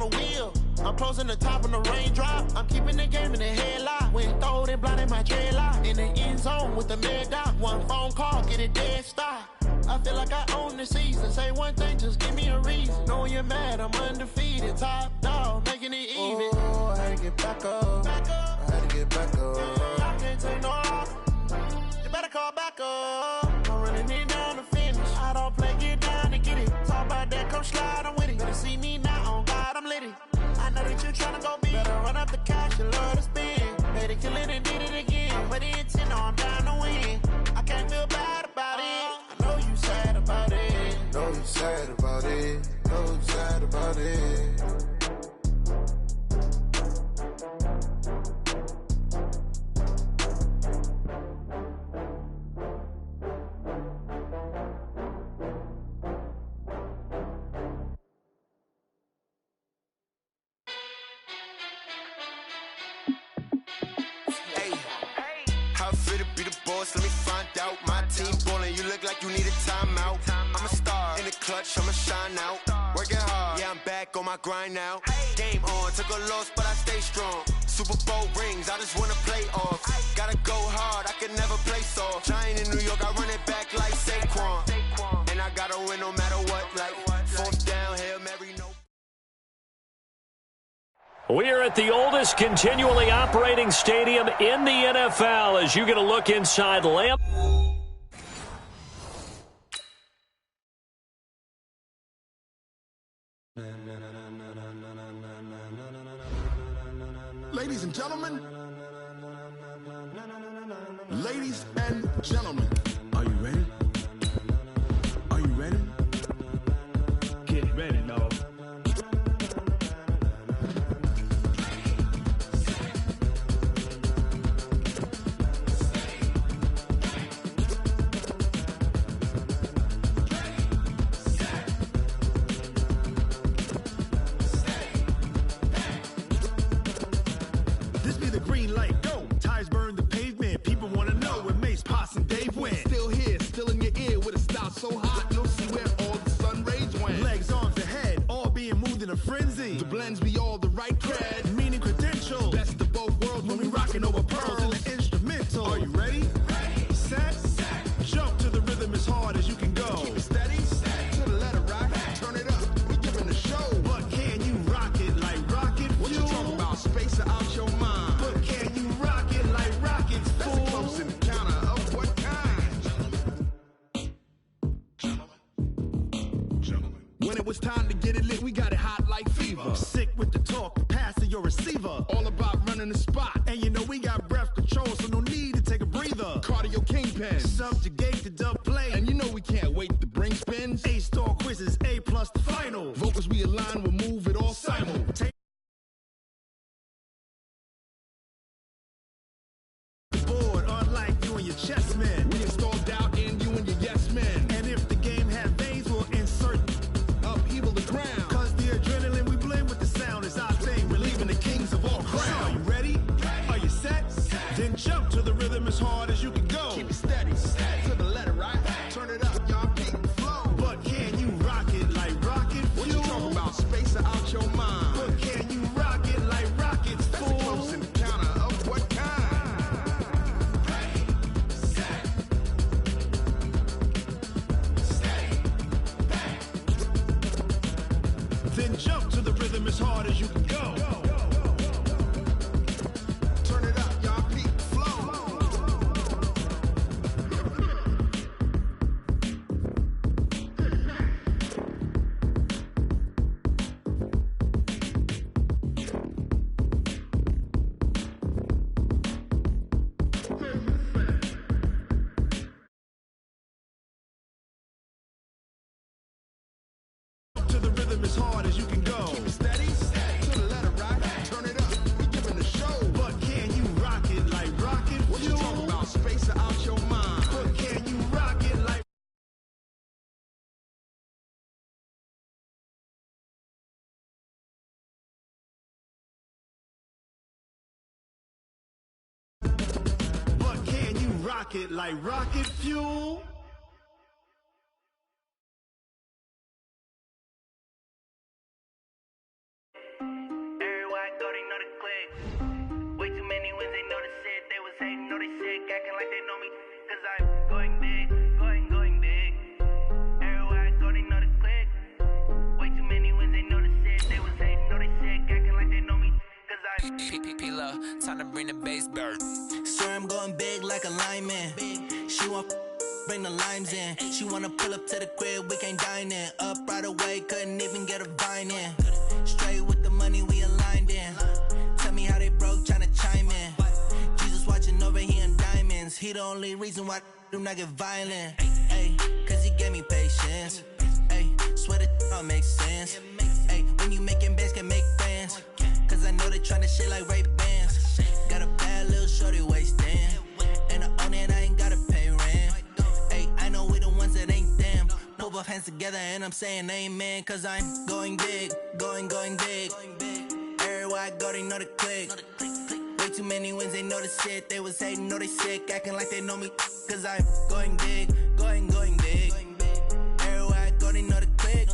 the wheel. I'm closing the top on the raindrop. I'm keeping the game in the headlock. When throwed and blinded my dreadlock. In the end zone with the mad dot. One phone call, get it dead stop. I feel like I own the season. Say one thing, just give me a reason. Knowing you're mad, I'm undefeated. Top dog, making it even. Oh, I had to get back up. I had to get back up. I can't take no off. You better call back up. I'm running it down to finish. I don't play, get down to get it. Talk about that, come slide, I'm with it. Better see me now, on God, I'm lit it. I know that you're trying to go big. Better run up the cash, you love to spend. Made it, kill it, and did it again. But the intent, no, I'm down to win. I can't feel bad about it. I know you sad about it. Know you sad about it. Know you sad about it. Let me find out. My team ballin', you look like you need a timeout. I'm a star in the clutch, I'ma shine out. Working hard, yeah, I'm back on my grind now. Game on, took a loss, but I stay strong. Super Bowl rings, I just wanna play off. Gotta go hard, I can never play soft. Giant in New York, I run it back like Saquon. And I gotta win no matter what, like fourth down, Hail Mary, no. We are at the oldest continually operating stadium in the NFL as you get a look inside Lamp. Ladies and gentlemen, ladies and gentlemen, are you ready? Are you ready? Get ready, no. So hot, you'll see where all the sun rays went. Legs, arms, ahead, all being moved in a frenzy. The blends be all the right cred, meaning credentials. Best of both worlds when we rockin' over pearls in the instrumental. Are you ready? Ready, set, jump to the rhythm as hard as you can go. Keep it steady, to the letter right. Turn it up, we giving the show. But can you rock it like rocket fuel? What you talking about? Space out your mind. But can you rock it like rockets, fool? That's a close encounter of what kind? When it was time to get it lit, we got it hot like fever. Sick with the talk, passing your receiver. All about running the spot. And you know we got breath control, so no need to take a breather. Cardio kingpin. Subjugate the dub play. And you know we can't wait to bring spins. A-star quizzes, A+ the final. Vocals we align, we'll move it all simul. Board, unlike you and your chess men. We install doubt in you and your yes men. And if the game had veins, we'll insert upheaval the ground. Cause the adrenaline we blend with the sound is our thing. Relieving the kings of all crowns. Are you ready? Are you set? Then jump to the rhythm as hard as you can go. Keep it steady, to the letter right. Turn it up, y'all beat the flow. But can you rock it like rocket fuel? What you talking about? Space out your mind. But can you rock it like rockets, fool? That's a close encounter of what kind? Ready, set, steady, back. Then jump to the rhythm as hard as you can go. Turn it up, y'all beat the flow. To the rhythm as hard as you can go. Keep it steady, to the letter right. Turn it up, we giving the show. But can you rock it like rocket What you fuel? talking about? Space out your mind. But can you rock it like rock it like rocket fuel? P-Lo, time to bring the bass bird. Swear I'm going big like a lineman. She want bring the limes in. She wanna pull up to the crib, we can't dine in. Up right away, couldn't even get a vine in. Straight with the money we aligned in. Tell me how they broke, tryna chime in. Jesus watching over here in diamonds. He the only reason why I do not get violent. Ay, cause he gave me patience. Ay, swear that all makes sense. Ay, when you making bands, can make friends. Cause I know they tryna shit like Ray-Bans. Got a bad little shorty wasting. And I own it, I ain't gotta pay rent. Ay, I know we the ones that ain't them. Put both hands together and I'm saying amen. Cause I'm going big, going big. Everywhere I go, they know the click. Way too many wins, they know the shit. They was hating, know they sick, acting like they know me. Cause I'm going big, going big. Everywhere I go, they know the click.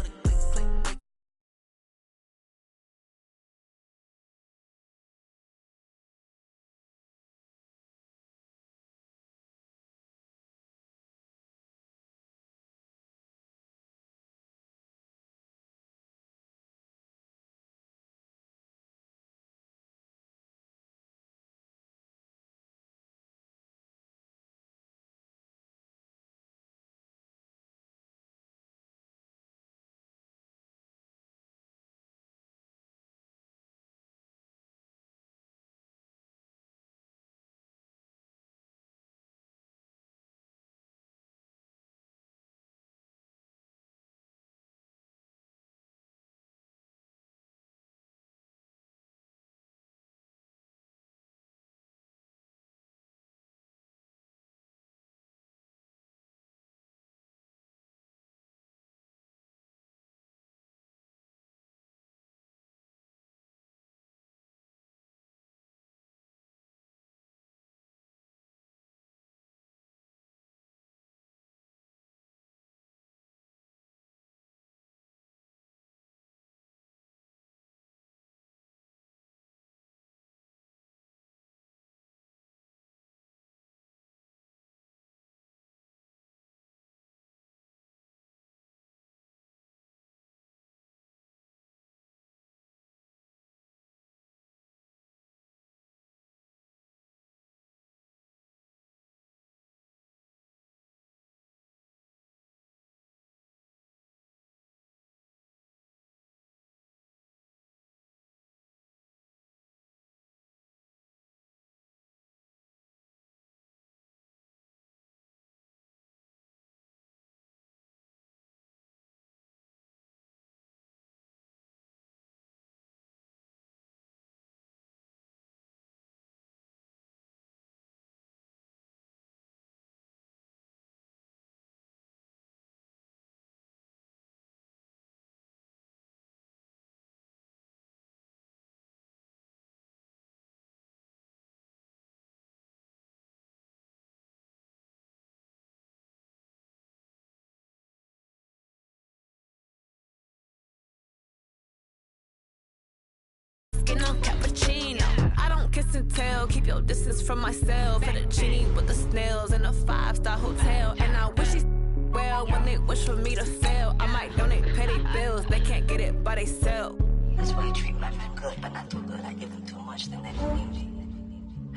No cappuccino. I don't kiss and tell. Keep your distance from myself. Fettuccine with the snails in a 5-star hotel. And I wish he's well when they wish for me to fail. I might donate petty bills. They can't get it by themselves. That's why I treat my friend good, but not too good. I give them too much, then they believe me.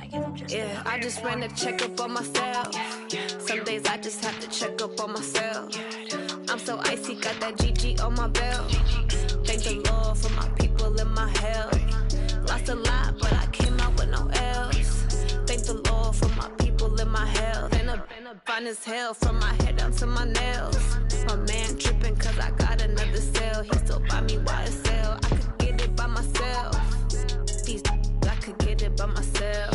I give them just enough. I just ran a checkup on myself. Some days I just have to check up on myself. I'm so icy, got that GG on my belt. Thank the Lord for my people in my health. Lost a lot, but I came out with no L's. Thank the Lord for my people in my health. And a fine as hell from my head down to my nails. My man tripping cause I got another sale. He still buy me YSL. I could get it by myself. These I could get it by myself.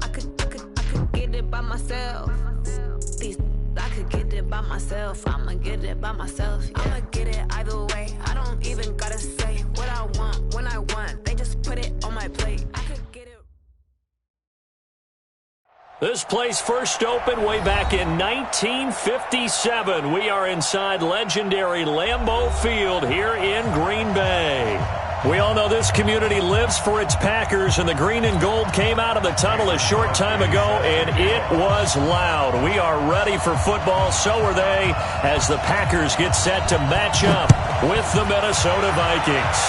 I could get it by myself. These I could get it by myself. I'ma get it by myself. Yeah. I'ma get it either way. I don't even gotta say what I want when I want. They just put it on my plate. I could get it. This place first opened way back in 1957. We are inside legendary Lambeau Field here in Green Bay. We all know this community lives for its Packers, and the green and gold came out of the tunnel a short time ago, and it was loud. We are ready for football, so are they, as the Packers get set to match up with the Minnesota Vikings.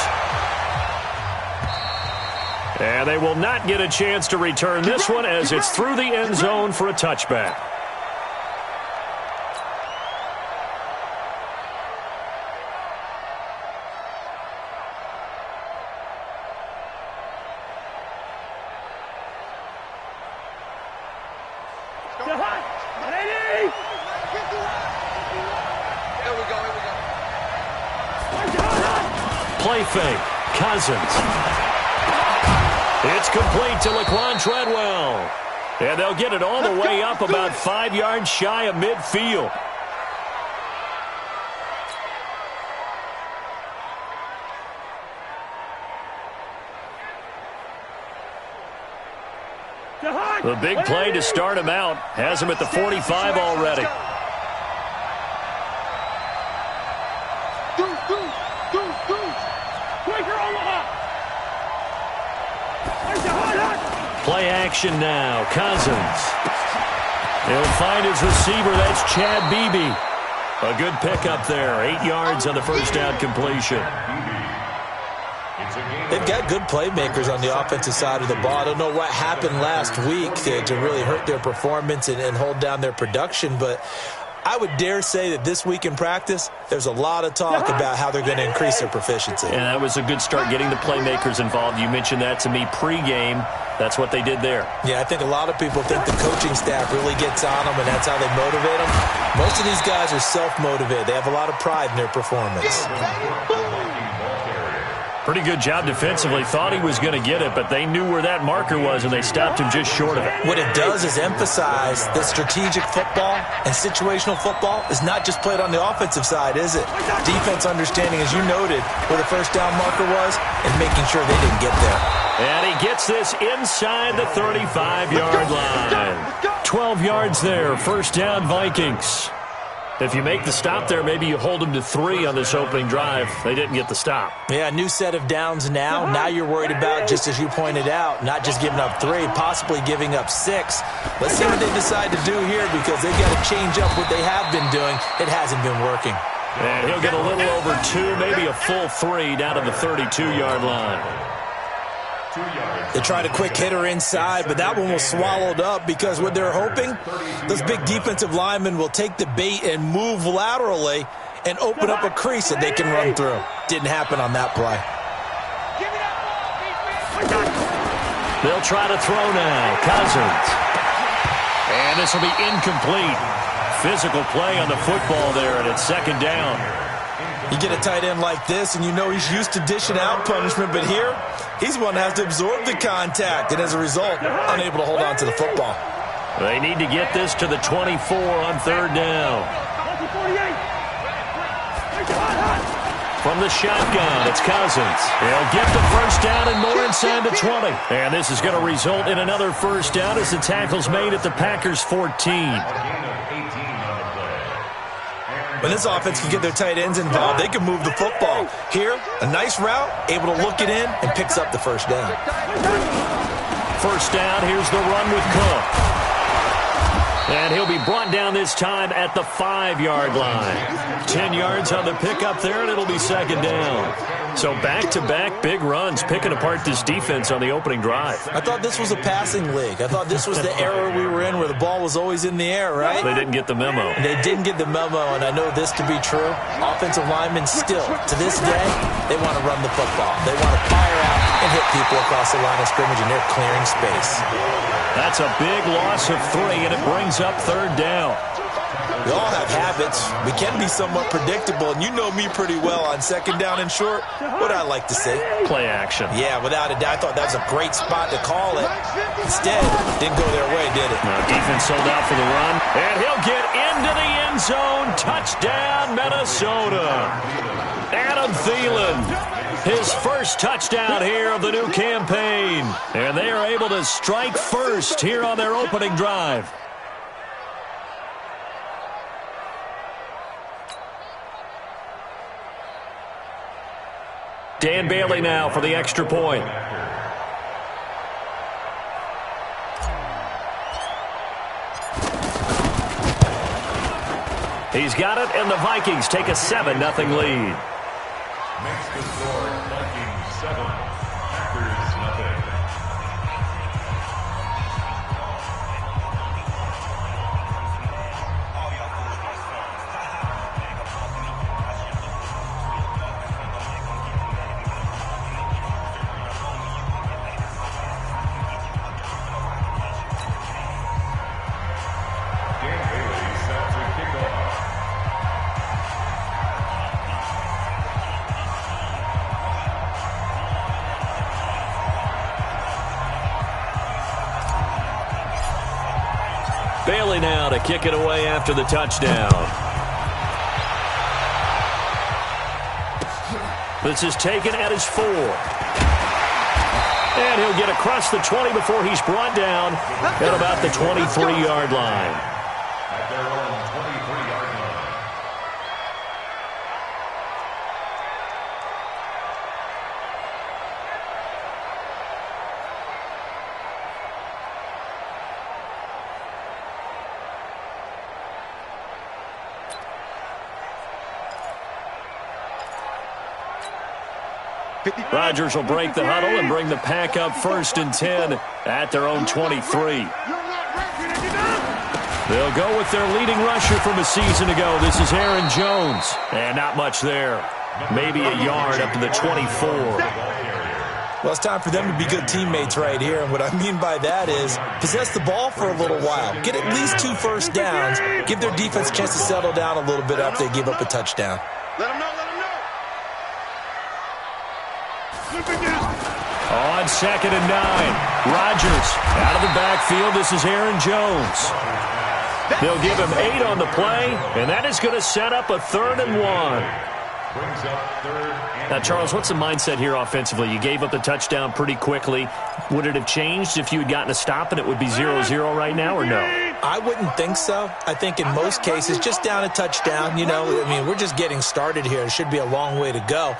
And they will not get a chance to return this one as it's through the end zone for a touchback. Play fake. Cousins. It's complete to Laquan Treadwell. And they'll get it all the way up about 5 yards shy of midfield. The big play to start him out has him at the 45 already. Play action now. Cousins. He'll find his receiver. That's Chad Beebe. A good pickup there. 8 yards on the first down completion. They've got good playmakers on the offensive side of the ball. I don't know what happened last week to really hurt their performance and hold down their production, but I would dare say that this week in practice, there's a lot of talk about how they're going to increase their proficiency. And that was a good start getting the playmakers involved. You mentioned that to me pregame. That's what they did there. Yeah, I think a lot of people think the coaching staff really gets on them, and that's how they motivate them. Most of these guys are self-motivated. They have a lot of pride in their performance. Pretty good job defensively. Thought he was going to get it, but they knew where that marker was, and they stopped him just short of it. What it does is emphasize that strategic football and situational football is not just played on the offensive side, is it? Defense understanding, as you noted, where the first down marker was and making sure they didn't get there. And he gets this inside the 35-yard line. 12 yards there. First down, Vikings. If you make the stop there, maybe you hold them to 3 on this opening drive. They didn't get the stop. Yeah, new set of downs now. Now you're worried about, just as you pointed out, not just giving up 3, possibly giving up 6. Let's see what they decide to do here, because they've got to change up what they have been doing. It hasn't been working. And he'll get a little over 2, maybe a full 3 down to the 32-yard line. They tried a quick hitter inside, but that one was swallowed up because what they're hoping, those big defensive linemen will take the bait and move laterally and open up a crease that they can run through. Didn't happen on that play. They'll try to throw now. Cousins. And this will be incomplete. Physical play on the football there, and it's second down. You get a tight end like this, and you know he's used to dishing out punishment, but here, he's one that has to absorb the contact, and as a result, unable to hold on to the football. They need to get this to the 24 on third down. From the shotgun, it's Cousins. They'll get the first down and more inside the 20. And this is going to result in another first down as the tackle's made at the Packers' 14. When this offense can get their tight ends involved, they can move the football. Here, a nice route, able to look it in, and picks up the first down. First down, here's the run with Cook. And he'll be brought down this time at the 5-yard line. 10 yards on the pickup there, and it'll be second down. So back-to-back big runs, picking apart this defense on the opening drive. I thought this was a passing league. I thought this was the era we were in where the ball was always in the air, right? They didn't get the memo. They didn't get the memo, and I know this to be true. Offensive linemen still, to this day, they want to run the football. They want to fire out and hit people across the line of scrimmage, and they're clearing space. That's a big loss of 3, and it brings up third down. We all have habits. We can be somewhat predictable, and you know me pretty well on second down and short. What I like to say? Play action. Yeah, without a doubt. I thought that was a great spot to call it. Instead, didn't go their way, did it? No, defense sold out for the run. And he'll get into the end zone. Touchdown, Minnesota. Adam Thielen. His first touchdown here of the new campaign. And they are able to strike first here on their opening drive. Dan Bailey now for the extra point. He's got it, and the Vikings take a 7-0 lead. Makes the score, Vikings 7, Packers 0. Bailey now to kick it away after the touchdown. This is taken at his 4. And he'll get across the 20 before he's brought down at about the 23-yard line. At their own 23-yard line. Rodgers will break the huddle and bring the pack up 1st and 10 at their own 23. They'll go with their leading rusher from a season ago. This is Aaron Jones. And not much there. Maybe a yard up to the 24. Well, it's time for them to be good teammates right here. And what I mean by that is possess the ball for a little while. Get at least 2 first downs. Give their defense a chance to settle down a little bit after they give up a touchdown. Let them know, let them know. On 2nd and 9, Rodgers out of the backfield. This is Aaron Jones. They'll give him 8 on the play, and that is going to set up a 3rd and 1. Now, Charles, what's the mindset here offensively? You gave up the touchdown pretty quickly. Would it have changed if you had gotten a stop and it would be 0-0 right now, or no? I wouldn't think so. I think in most cases, just down a touchdown, you know, I mean, we're just getting started here. It should be a long way to go.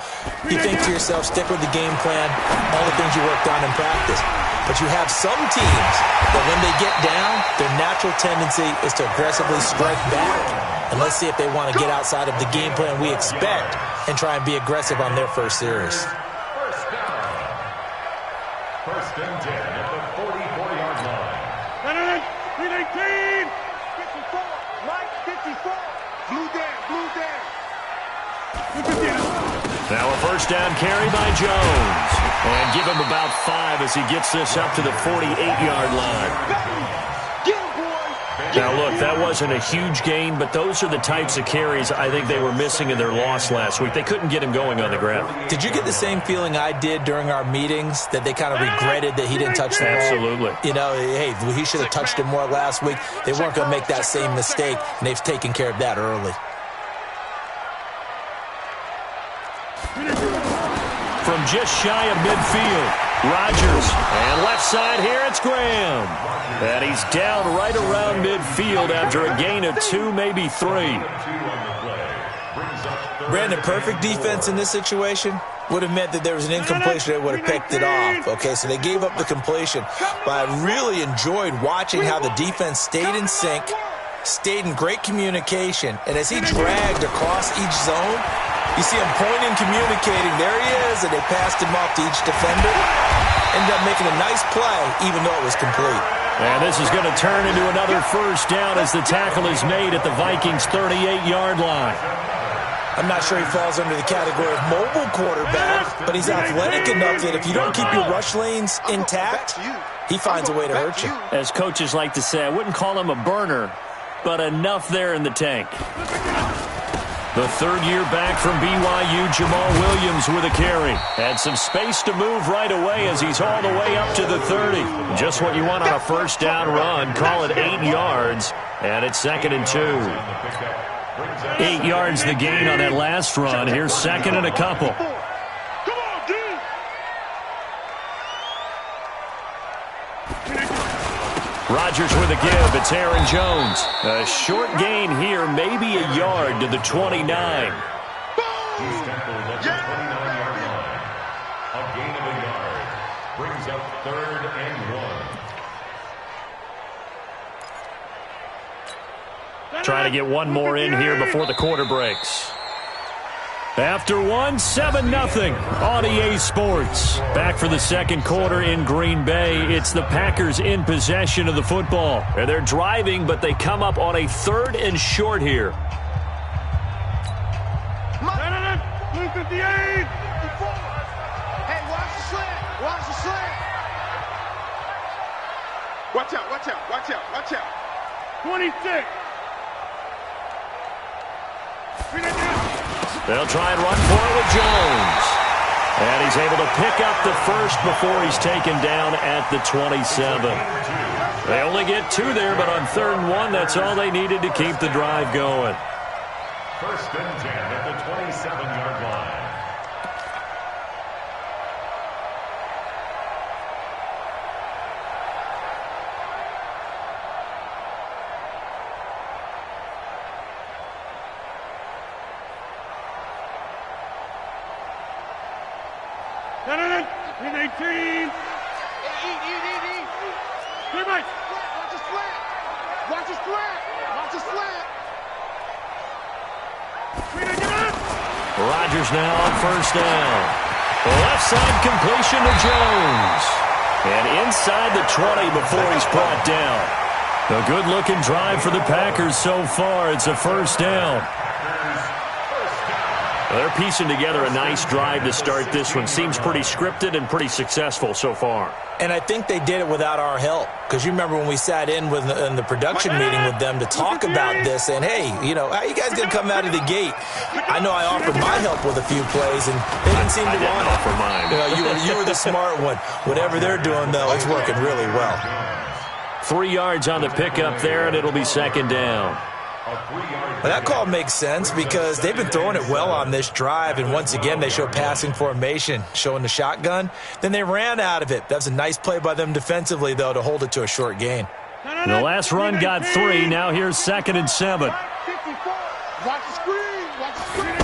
You think to yourself, stick with the game plan, all the things you worked on in practice. But you have some teams that when they get down, their natural tendency is to aggressively strike back. And let's see if they want to get outside of the game plan we expect and try and be aggressive on their first series. First down. 1st and 10 at the 44-yard line. 319. 54. Mike, 54. Blue down. Now a 1st down carry by Jones. And give him about 5 as he gets this up to the 48-yard line. Now, look, that wasn't a huge gain, but those are the types of carries I think they were missing in their loss last week. They couldn't get him going on the ground. Did you get the same feeling I did during our meetings, that they kind of regretted that he didn't touch the ball? Absolutely. You know, hey, he should have touched it more last week. They weren't going to make that same mistake, and they've taken care of that early. From just shy of midfield, Rodgers. And left side here, it's Graham. And he's down right around midfield after a gain of 2, maybe 3. Brandon, perfect defense in this situation would have meant that there was an incompletion. They would have picked it off. Okay, so they gave up the completion. But I really enjoyed watching how the defense stayed in sync, stayed in great communication. And as he dragged across each zone, you see him pointing, communicating. There he is, and they passed him off to each defender. Ended up making a nice play, even though it was complete. And this is going to turn into another 1st down as the tackle is made at the Vikings' 38-yard line. I'm not sure he falls under the category of mobile quarterback, but he's athletic enough that if you don't keep your rush lanes intact, he finds a way to hurt you. As coaches like to say, I wouldn't call him a burner, but enough there in the tank. The 3rd year back from BYU, Jamal Williams with a carry. Had some space to move right away as he's all the way up to the 30. Just what you want on a 1st down run. Call it 8 yards, and it's 2nd and 2. 8 yards the gain on that last run. Here's 2nd and a couple. Rodgers with a give. It's Aaron Jones. A short gain here, maybe a yard to the 29. He's tackled at the 29-yard line. A gain of a yard. Brings up 3rd and 1. Trying to get one more in here before the quarter breaks. After 1, 7-0 on EA Sports. Back for the 2nd quarter in Green Bay. It's the Packers in possession of the football. And they're driving, but they come up on a 3rd and short here. Blue 58. Hey, watch the slant. Watch the slant. Watch out, watch out, watch out, watch out. 26. They'll try and run for it with Jones. And He's able to pick up the first before he's taken down at the 27. They only get 2 there, but on 3rd and 1, that's all they needed to keep the drive going. 1st and 10 at the 27-yard line. In 18. Eat. Here, Mike. Watch the slant. Watch the slant. Watch the slant. Rodgers now on 1st down. Left side completion to Jones. And inside the 20 before he's brought down. A good-looking drive for the Packers so far. It's a 1st down. They're piecing together a nice drive to start this one. Seems pretty scripted and pretty successful so far. And I think they did it without our help. Because you remember when we sat in the production meeting with them to talk about this, and hey, how you guys going to come out of the gate? I know I offered my help with a few plays, and they didn't seem to want it. Offer mine. You were the smart one. Whatever they're doing, though, it's working really well. 3 yards on the pickup there, and it'll be 2nd down. Well, that call makes sense because they've been throwing it well on this drive, and once again they show passing formation, showing the shotgun. Then they ran out of it. That was a nice play by them defensively, though, to hold it to a short gain. The last run got 3. Now here's 2nd and 7. Watch the screen. Watch the screen.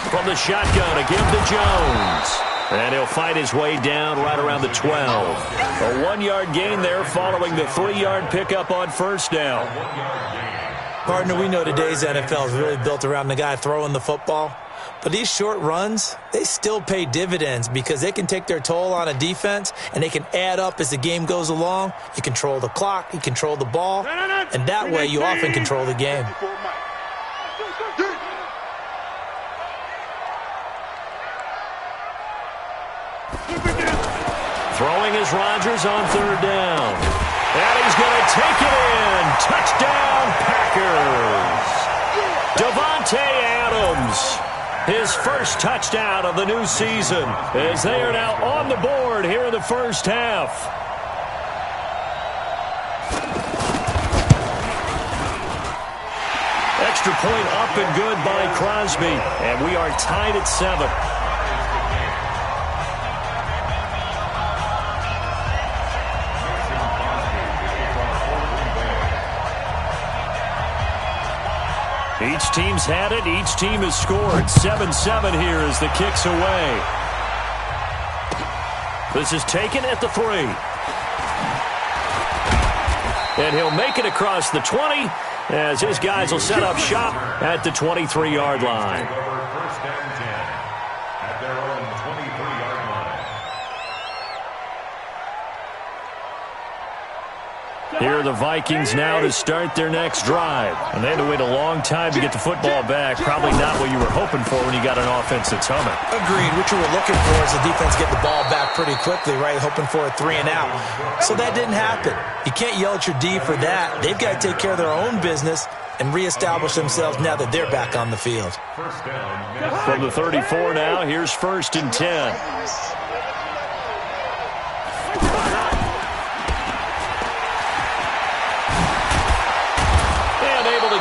From the shotgun, again to Jones. And he'll fight his way down right around the 12. A 1-yard gain there following the 3-yard pickup on 1st down. Partner, we know today's NFL is really built around the guy throwing the football. But these short runs, they still pay dividends because they can take their toll on a defense and they can add up as the game goes along. You control the clock, you control the ball, and that way you often control the game. Throwing is Rodgers on 3rd down. And he's going to take it in. Touchdown, Packers. Davante Adams. His first touchdown of the new season as they are now on the board here in the 1st half. Extra point up and good by Crosby. And we are tied at 7. Each team's had it. Each team has scored. 7-7 here as the kick's away. This is taken at the 3. And he'll make it across the 20 as his guys will set up shop at the 23-yard line. 1st and 10 at their own 23-yard line. Here are the Vikings now to start their next drive. And they had to wait a long time to get the football back. Probably not what you were hoping for when you got an offense that's humming. Agreed. What you were looking for is the defense get the ball back pretty quickly, right? Hoping for a 3 and out. So that didn't happen. You can't yell at your D for that. They've got to take care of their own business and reestablish themselves now that they're back on the field. From the 34 now, here's 1st and 10.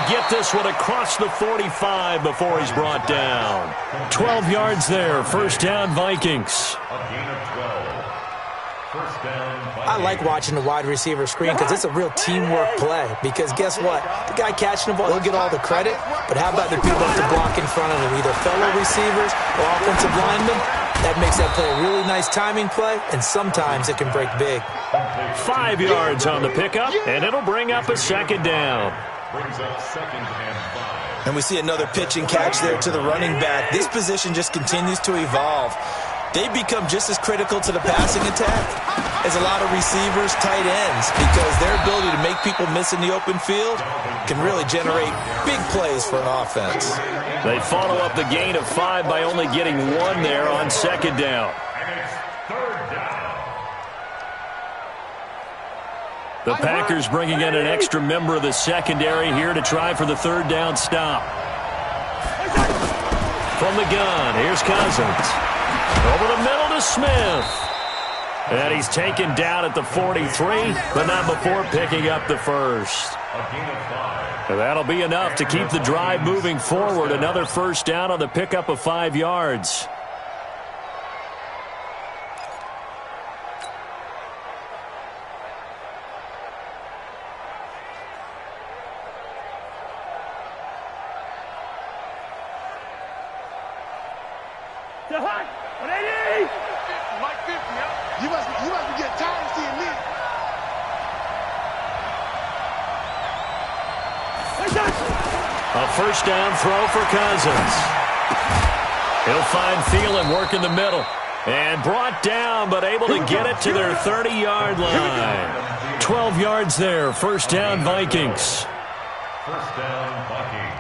Get this one across the 45 before he's brought down. 12 yards there. 1st down, Vikings. A gain of 12. 1st down, Vikings. I like watching the wide receiver screen because it's a real teamwork play. Because guess what? The guy catching the ball, he'll get all the credit. But how about the people that have to block in front of him? Either fellow receivers or offensive linemen. That makes that play a really nice timing play, and sometimes it can break big. 5 yards on the pickup, and it'll bring up a 2nd down. Brings up 2nd and 5. And we see another pitch and catch there to the running back. This position just continues to evolve. They become just as critical to the passing attack as a lot of receivers, tight ends, because their ability to make people miss in the open field can really generate big plays for an offense. They follow up the gain of 5 by only getting 1 there on 2nd down. And it's 3rd down. The Packers bringing in an extra member of the secondary here to try for the 3rd down stop. From the gun, here's Cousins. Over the middle to Smith. And he's taken down at the 43, but not before picking up the first. And that'll be enough to keep the drive moving forward. Another first down on the pickup of 5 yards. You must be getting tired of seeing me. A first down throw for Cousins. He'll find Thielen working the middle. And brought down, but able to get it to their 30-yard line. 12 yards there. First down, Vikings. First down, Vikings.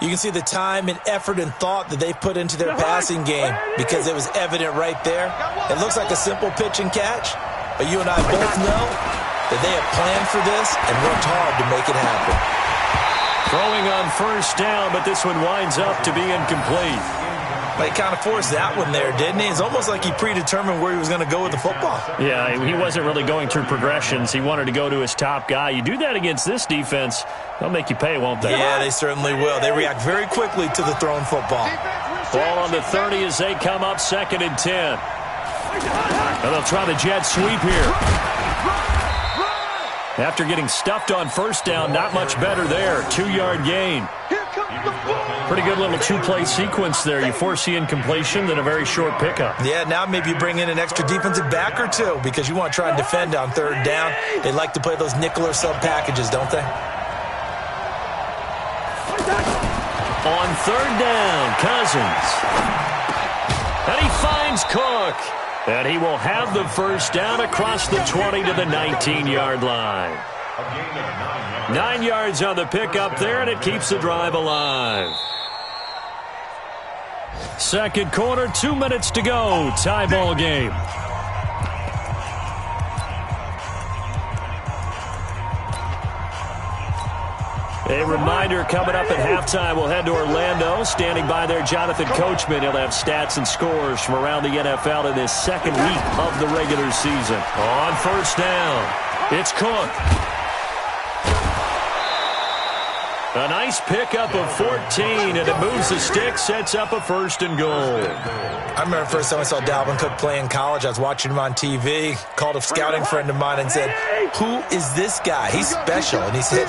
You can see the time and effort and thought that they put into their passing game because it was evident right there. It looks like a simple pitch and catch, but you and I both know that they have planned for this and worked hard to make it happen. Throwing on first down, but this one winds up to be incomplete. He kind of forced that one there, didn't he? It's almost like he predetermined where he was going to go with the football. Yeah, he wasn't really going through progressions. He wanted to go to his top guy. You do that against this defense, they'll make you pay, won't they? Yeah, they certainly will. They react very quickly to the thrown football. Ball on the 30 as they come up 2nd and 10. And they'll try the jet sweep here. After getting stuffed on first down, not much better there. 2-yard gain. Pretty good little two-play sequence there. You force the incompletion, then a very short pickup. Yeah, now maybe you bring in an extra defensive back or two because you want to try and defend on third down. They like to play those nickel or sub packages, don't they? On third down, Cousins. And he finds Cook. And he will have the first down across the 20 to the 19-yard line. 9 yards on the pickup there, and it keeps the drive alive. Second quarter, 2 minutes to go. Tie ball game. A reminder coming up at halftime, we'll head to Orlando. Standing by there, Jonathan Coachman. He'll have stats and scores from around the NFL in this second week of the regular season. On first down, it's Cook. A nice pickup of 14, and it moves the stick, sets up a first and goal. I remember the first time I saw Dalvin Cook play in college. I was watching him on TV, called a scouting friend of mine and said, "Who is this guy? He's special." And he said,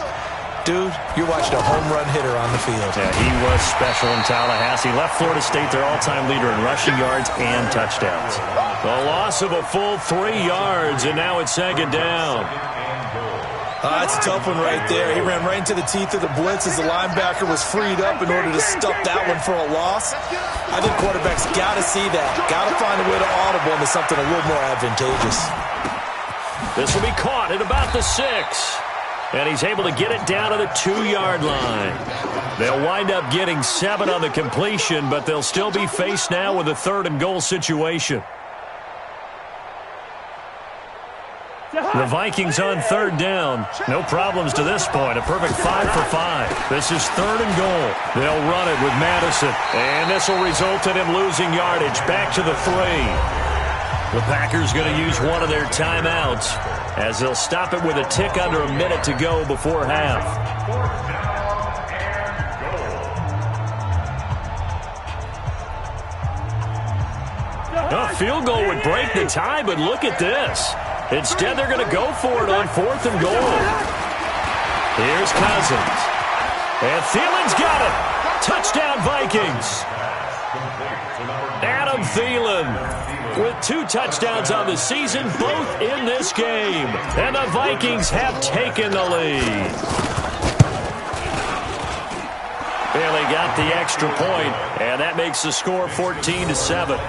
"Dude, you're watching a home run hitter on the field." Yeah, he was special in Tallahassee. Left Florida State their all-time leader in rushing yards and touchdowns. The loss of a full 3 yards, and now it's second down. That's a tough one right there. He ran right into the teeth of the blitz as the linebacker was freed up in order to stuff that one for a loss. I think quarterbacks got to see that. Got to find a way to audible into something a little more advantageous. This will be caught at about the 6. And he's able to get it down to the 2-yard line. They'll wind up getting 7 on the completion, but they'll still be faced now with a 3rd and goal situation. The Vikings on third down. No problems to this point. A perfect 5 for 5. This is 3rd and goal. They'll run it with Madison. And this will result in him losing yardage. Back to the 3. The Packers going to use one of their timeouts as they'll stop it with a tick under a minute to go before half. A field goal would break the tie, but look at this. Instead, they're going to go for it on 4th and goal. Here's Cousins. And Thielen's got it. Touchdown, Vikings. Adam Thielen with 2 touchdowns on the season, both in this game. And the Vikings have taken the lead. Barely got the extra point, and that makes the score 14-7.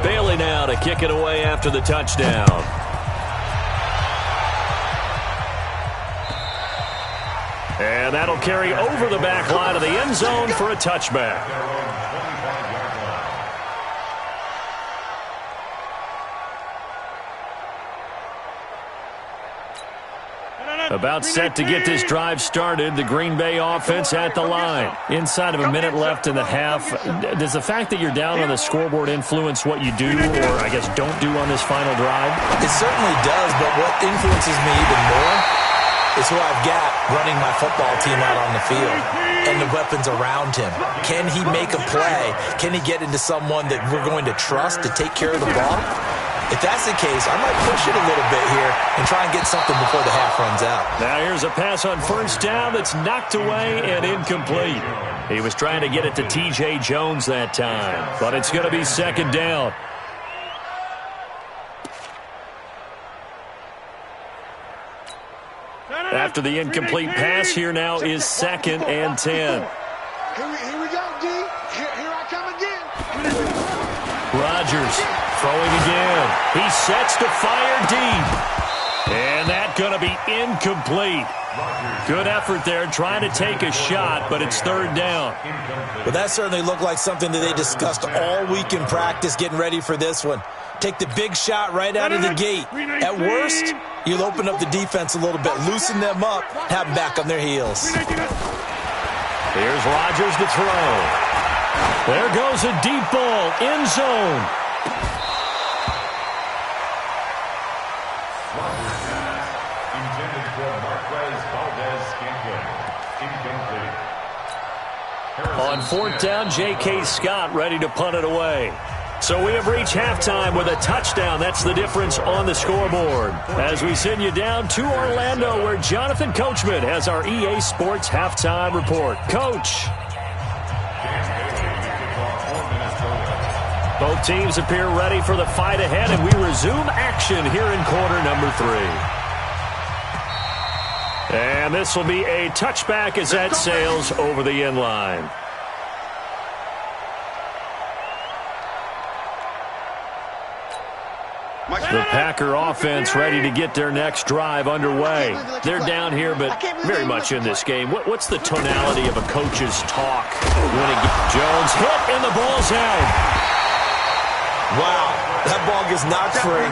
Bailey now to kick it away after the touchdown. And that'll carry over the back line of the end zone for a touchback. About set to get this drive started. The Green Bay offense at the line. Inside of a minute left in the half. Does the fact that you're down on the scoreboard influence what you do or, I guess, don't do on this final drive? It certainly does, but what influences me even more is who I've got running my football team out on the field and the weapons around him. Can he make a play? Can he get into someone that we're going to trust to take care of the ball? If that's the case, I might push it a little bit here and try and get something before the half runs out. Now here's a pass on first down that's knocked away and incomplete. He was trying to get it to T.J. Jones that time, but it's going to be second down. After the incomplete pass, here now is 2nd and 10. Here we go, D. Here I come again. Rodgers throwing again. He sets to fire deep. And that's going to be incomplete. Good effort there trying to take a shot, but it's 3rd down. Well, that certainly looked like something that they discussed all week in practice getting ready for this one. Take the big shot right out of the gate. At worst, you'll open up the defense a little bit, loosen them up, have them back on their heels. Here's Rodgers to throw. There goes a deep ball, end zone. Intended for Marquez Valdez-Scantling. Incomplete. On 4th down, J.K. Scott ready to punt it away. So we have reached halftime with a touchdown. That's the difference on the scoreboard. As we send you down to Orlando, where Jonathan Coachman has our EA Sports halftime report. Coach. Both teams appear ready for the fight ahead, and we resume action here in quarter number 3. And this will be a touchback as that sails over the end line. The Packer offense ready to get their next drive underway. They're down here, but very much in this game. What's the tonality of a coach's talk? Jones hit, and the ball's out. Wow, that ball gets knocked free,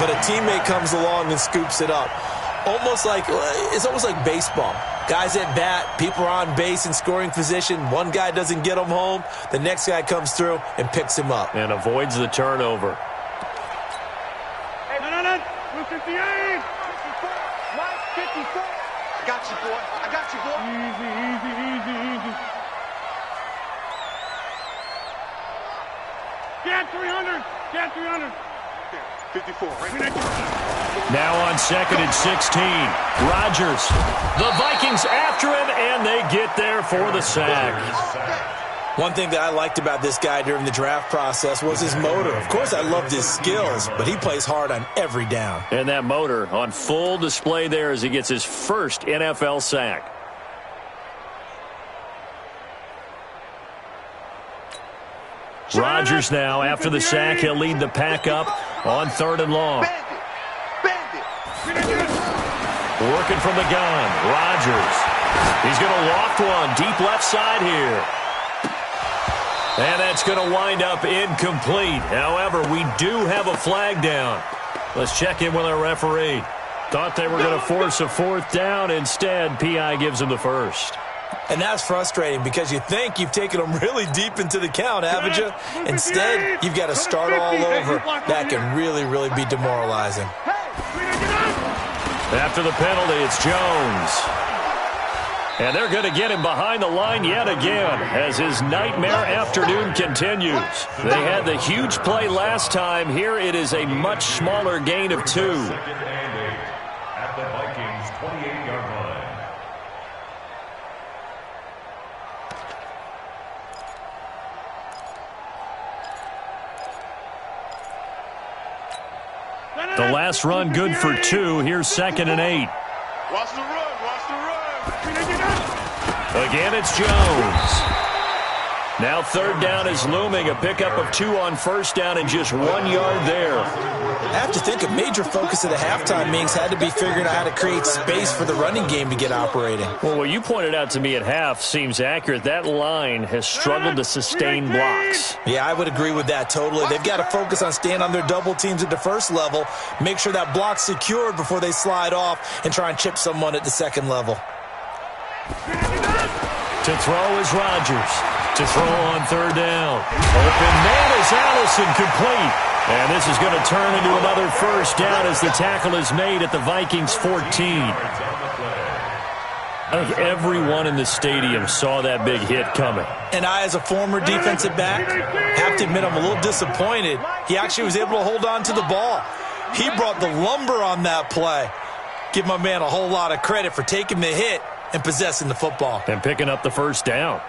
but a teammate comes along and scoops it up. It's almost like baseball. Guys at bat, people are on base in scoring position. One guy doesn't get him home. The next guy comes through and picks him up. And avoids the turnover. 58! 54! Mike, 54! I got you, boy. I got you, boy. Easy. Get 300! Get 300! 54, right? Now on 2nd and 16. Rodgers. The Vikings after him, and they get there for the sack. One thing that I liked about this guy during the draft process was his motor. Of course, I loved his skills, but he plays hard on every down. And that motor on full display there as he gets his first NFL sack. Rodgers now, after the sack, he'll lead the pack up on 3rd and long. Working from the gun, Rodgers. He's going to loft one deep left side here. And that's going to wind up incomplete. However, we do have a flag down. Let's check in with our referee. Thought they were going to force a 4th down. Instead, P.I. gives them the first. And that's frustrating because you think you've taken them really deep into the count, haven't you? Instead, you've got to start all over. That can really, really be demoralizing. After the penalty, it's Jones. And they're going to get him behind the line yet again as his nightmare afternoon continues. They had the huge play last time. Here it is a much smaller gain of 2. 2nd and 8 at the Vikings' 28-yard line. The last run good for 2. Here's 2nd and 8. Watch the run. Again, it's Jones. Now third down is looming. A pickup of 2 on first down and just 1 yard there. I have to think a major focus of the halftime meetings had to be figuring out how to create space for the running game to get operating. Well, what you pointed out to me at half seems accurate. That line has struggled to sustain blocks. Yeah, I would agree with that totally. They've got to focus on staying on their double teams at the first level, make sure that block's secured before they slide off and try and chip someone at the second level. To throw is Rodgers. To throw on third down. Open man is Allison, complete. And this is going to turn into another first down as the tackle is made at the Vikings 14. I think everyone in the stadium saw that big hit coming. And I, as a former defensive back, have to admit I'm a little disappointed. He actually was able to hold on to the ball. He brought the lumber on that play. Give my man a whole lot of credit for taking the hit and possessing the football. And picking up the first down.